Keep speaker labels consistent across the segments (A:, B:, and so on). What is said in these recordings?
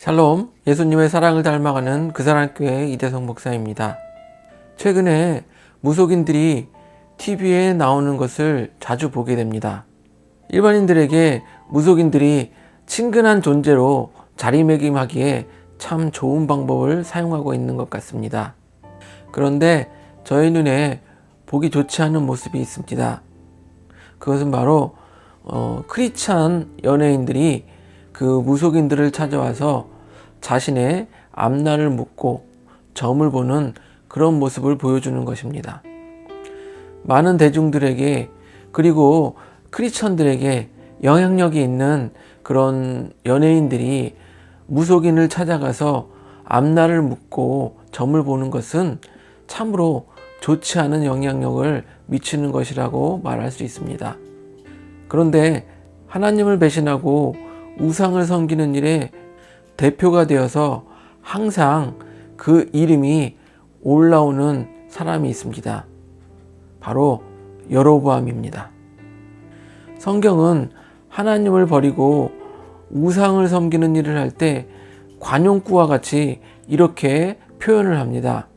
A: 샬롬, 예수님의 사랑을 닮아가는 그사랑교회 이대성 목사입니다. 최근에 무속인들이 TV에 나오는 것을 자주 보게 됩니다. 일반인들에게 무속인들이 친근한 존재로 자리매김하기에 참 좋은 방법을 사용하고 있는 것 같습니다. 그런데 저의 눈에 보기 좋지 않은 모습이 있습니다. 그것은 바로 크리스찬 연예인들이 그 무속인들을 찾아와서 자신의 앞날을 묻고 점을 보는 그런 모습을 보여주는 것입니다. 많은 대중들에게 그리고 크리스천들에게 영향력이 있는 그런 연예인들이 무속인을 찾아가서 앞날을 묻고 점을 보는 것은 참으로 좋지 않은 영향력을 미치는 것이라고 말할 수 있습니다. 그런데 하나님을 배신하고 우상을 섬기는 일에 대표가 되어서 항상 그 이름이 올라오는 사람이 있습니다. 바로 여로보암입니다. 성경은 하나님을 버리고 우상을 섬기는 일을 할 때 관용구와 같이 이렇게 표현을 합니다.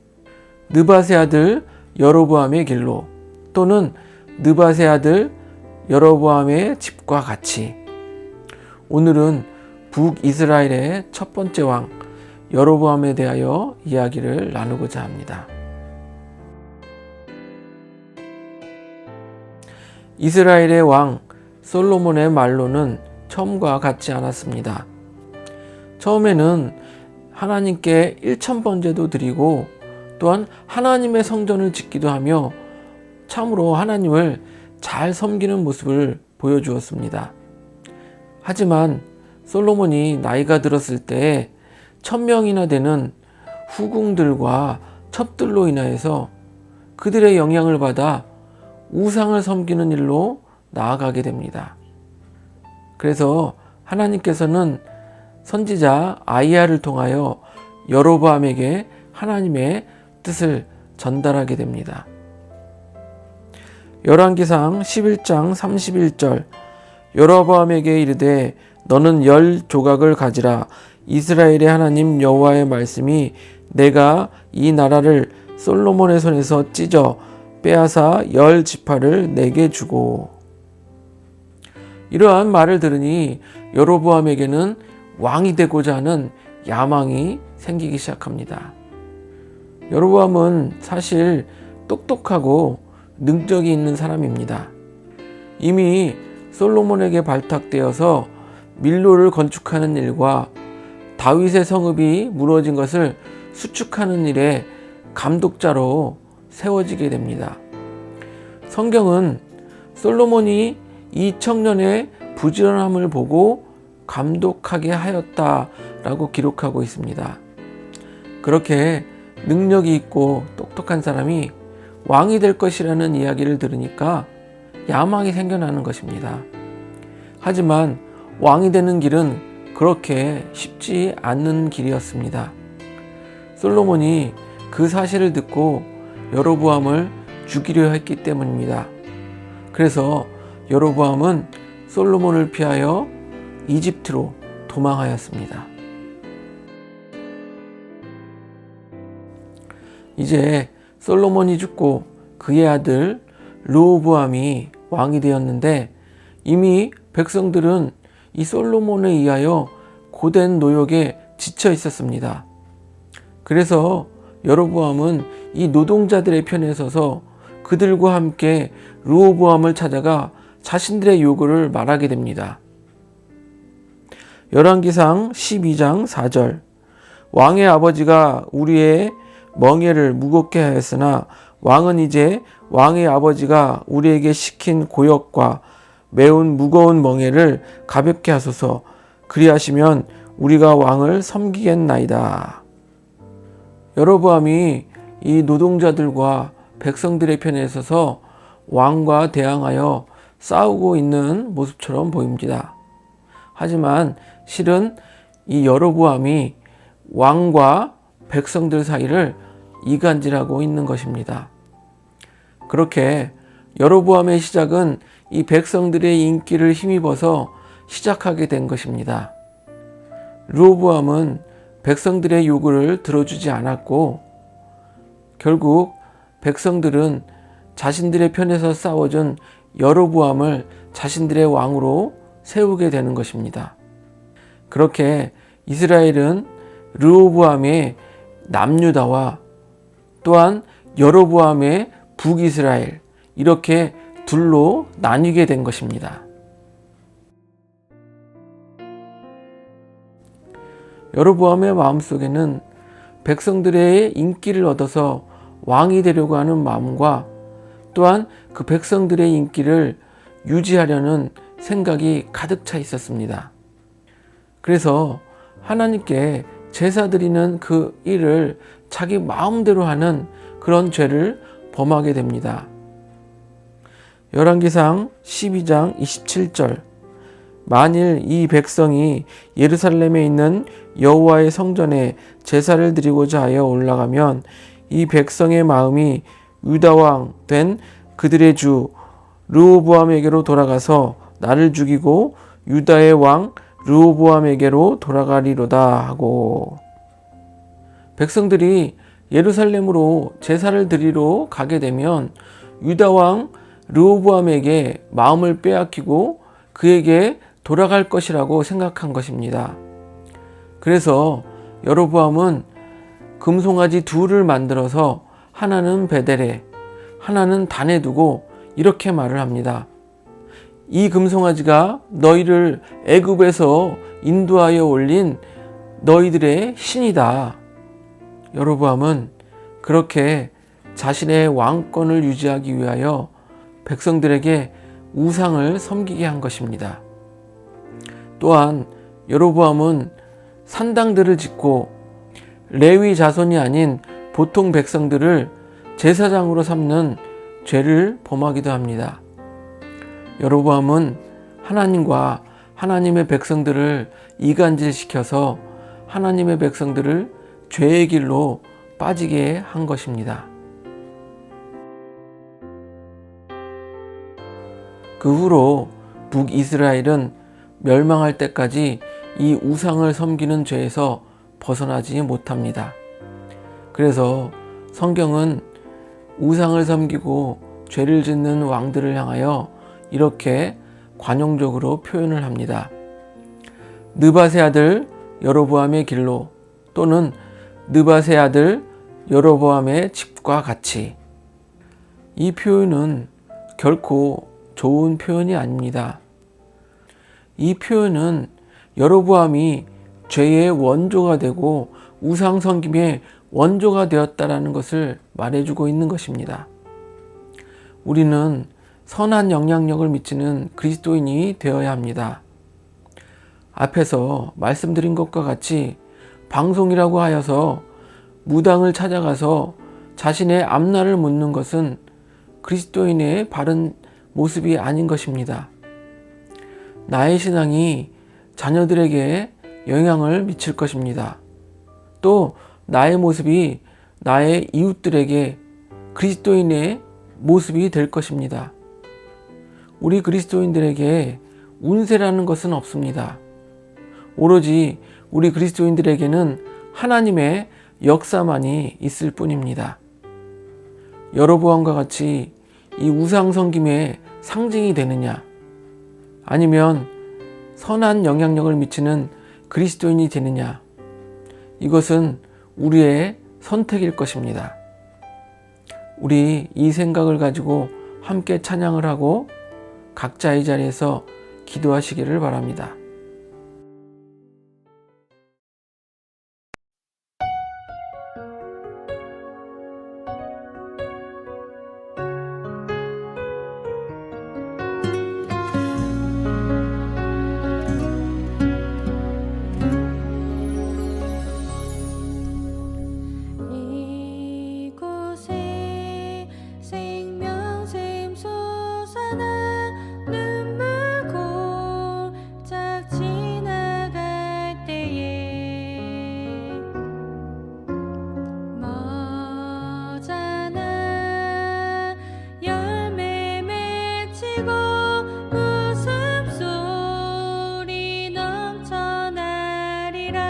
A: 느밧의 아들 여로보암의 길로, 또는 느밧의 아들 여로보암의 집과 같이. 오늘은 북이스라엘의 첫 번째 왕 여로보암에 대하여 이야기를 나누고자 합니다. 이스라엘의 왕 솔로몬의 말로는 처음과 같지 않았습니다. 처음에는 하나님께 1000번제도 드리고 또한 하나님의 성전을 짓기도 하며 참으로 하나님을 잘 섬기는 모습을 보여주었습니다. 하지만 솔로몬이 나이가 들었을 때 1000명이나 되는 후궁들과 첩들로 인하여서 그들의 영향을 받아 우상을 섬기는 일로 나아가게 됩니다. 그래서 하나님께서는 선지자 아이야를 통하여 여로보암에게 하나님의 뜻을 전달하게 됩니다. 열왕기상 11장 31절 여로보암에게 이르되 너는 10조각을 가지라. 이스라엘의 하나님 여호와의 말씀이 내가 이 나라를 솔로몬의 손에서 찢어 빼앗아 10지파를 내게 주고. 이러한 말을 들으니 여로보암에게는 왕이 되고자 하는 야망이 생기기 시작합니다. 여로보암은 사실 똑똑하고 능력이 있는 사람입니다. 이미 솔로몬에게 발탁되어서 밀로를 건축하는 일과 다윗의 성읍이 무너진 것을 수축하는 일에 감독자로 세워지게 됩니다. 성경은 솔로몬이 이 청년의 부지런함을 보고 감독하게 하였다라고 기록하고 있습니다. 그렇게 능력이 있고 똑똑한 사람이 왕이 될 것이라는 이야기를 들으니까 야망이 생겨나는 것입니다. 하지만 왕이 되는 길은 그렇게 쉽지 않는 길이었습니다. 솔로몬이 그 사실을 듣고 여로보암을 죽이려 했기 때문입니다. 그래서 여로보암은 솔로몬을 피하여 이집트로 도망하였습니다. 이제 솔로몬이 죽고 그의 아들 르호보암이 왕이 되었는데 이미 백성들은 이 솔로몬에 의하여 고된 노역에 지쳐 있었습니다. 그래서 여로보암은 이 노동자들의 편에 서서 그들과 함께 르호보암을 찾아가 자신들의 요구를 말하게 됩니다. 열왕기상 12장 4절 왕의 아버지가 우리의 멍에를 무겁게 하였으나 왕은 이제 왕의 아버지가 우리에게 시킨 고역과 매운 무거운 멍에를 가볍게 하소서. 그리하시면 우리가 왕을 섬기겠나이다. 여로보암이 이 노동자들과 백성들의 편에 서서 왕과 대항하여 싸우고 있는 모습처럼 보입니다. 하지만 실은 이 여로보암이 왕과 백성들 사이를 이간질하고 있는 것입니다. 그렇게 여로보암의 시작은 이 백성들의 인기를 힘입어서 시작하게 된 것입니다. 르호보암은 백성들의 요구를 들어주지 않았고 결국 백성들은 자신들의 편에서 싸워준 여로보암을 자신들의 왕으로 세우게 되는 것입니다. 그렇게 이스라엘은 르호보암의 남유다와 또한 여로보암의 북이스라엘 이렇게 둘로 나뉘게 된 것입니다. 여로보암의 마음속에는 백성들의 인기를 얻어서 왕이 되려고 하는 마음과 또한 그 백성들의 인기를 유지하려는 생각이 가득 차 있었습니다. 그래서 하나님께 제사 드리는 그 일을 자기 마음대로 하는 그런 죄를 범하게 됩니다. 열왕기상 12장 27절 만일 이 백성이 예루살렘에 있는 여호와의 성전에 제사를 드리고자 하여 올라가면 이 백성의 마음이 유다 왕 된 그들의 주 르호보암에게로 돌아가서 나를 죽이고 유다의 왕 르호보암에게로 돌아가리로다 하고, 백성들이 예루살렘으로 제사를 드리러 가게 되면 유다 왕 르호보암에게 마음을 빼앗기고 그에게 돌아갈 것이라고 생각한 것입니다. 그래서 여로보암은 금송아지 둘을 만들어서 하나는 베델에 하나는 단에 두고 이렇게 말을 합니다. 이 금송아지가 너희를 애굽에서 인도하여 올린 너희들의 신이다. 여로보암은 그렇게 자신의 왕권을 유지하기 위하여 백성들에게 우상을 섬기게 한 것입니다. 또한 여로보암은 산당들을 짓고 레위 자손이 아닌 보통 백성들을 제사장으로 삼는 죄를 범하기도 합니다. 여로보암은 하나님과 하나님의 백성들을 이간질시켜서 하나님의 백성들을 죄의 길로 빠지게 한 것입니다. 그 후로 북이스라엘은 멸망할 때까지 이 우상을 섬기는 죄에서 벗어나지 못합니다. 그래서 성경은 우상을 섬기고 죄를 짓는 왕들을 향하여 이렇게 관용적으로 표현을 합니다. 느밧의 아들 여로보암의 길로 또는 느밧의 아들 여로보암의 집과 같이. 이 표현은 결코 좋은 표현이 아닙니다. 이 표현은 여로보암이 죄의 원조가 되고 우상 섬김의 원조가 되었다라는 것을 말해주고 있는 것입니다. 우리는 선한 영향력을 미치는 그리스도인이 되어야 합니다. 앞에서 말씀드린 것과 같이 방송이라고 하여서 무당을 찾아가서 자신의 앞날을 묻는 것은 그리스도인의 바른 모습이 아닌 것입니다. 나의 신앙이 자녀들에게 영향을 미칠 것입니다. 또 나의 모습이 나의 이웃들에게 그리스도인의 모습이 될 것입니다. 우리 그리스도인들에게 운세라는 것은 없습니다. 오로지 우리 그리스도인들에게는 하나님의 역사만이 있을 뿐입니다. 여로보암과 같이 이 우상 섬김의 상징이 되느냐, 아니면 선한 영향력을 미치는 그리스도인이 되느냐, 이것은 우리의 선택일 것입니다. 우리 이 생각을 가지고 함께 찬양을 하고 각자의 자리에서 기도하시기를 바랍니다.
B: 웃음소리 넘쳐나리라.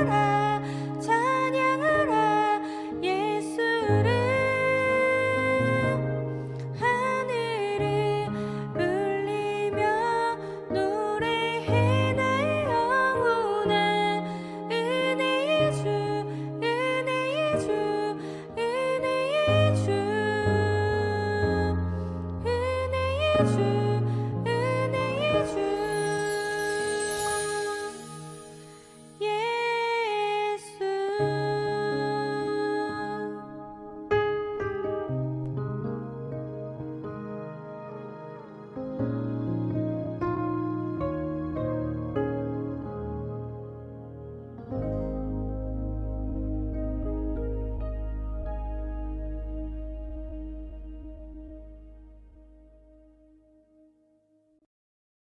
B: 사랑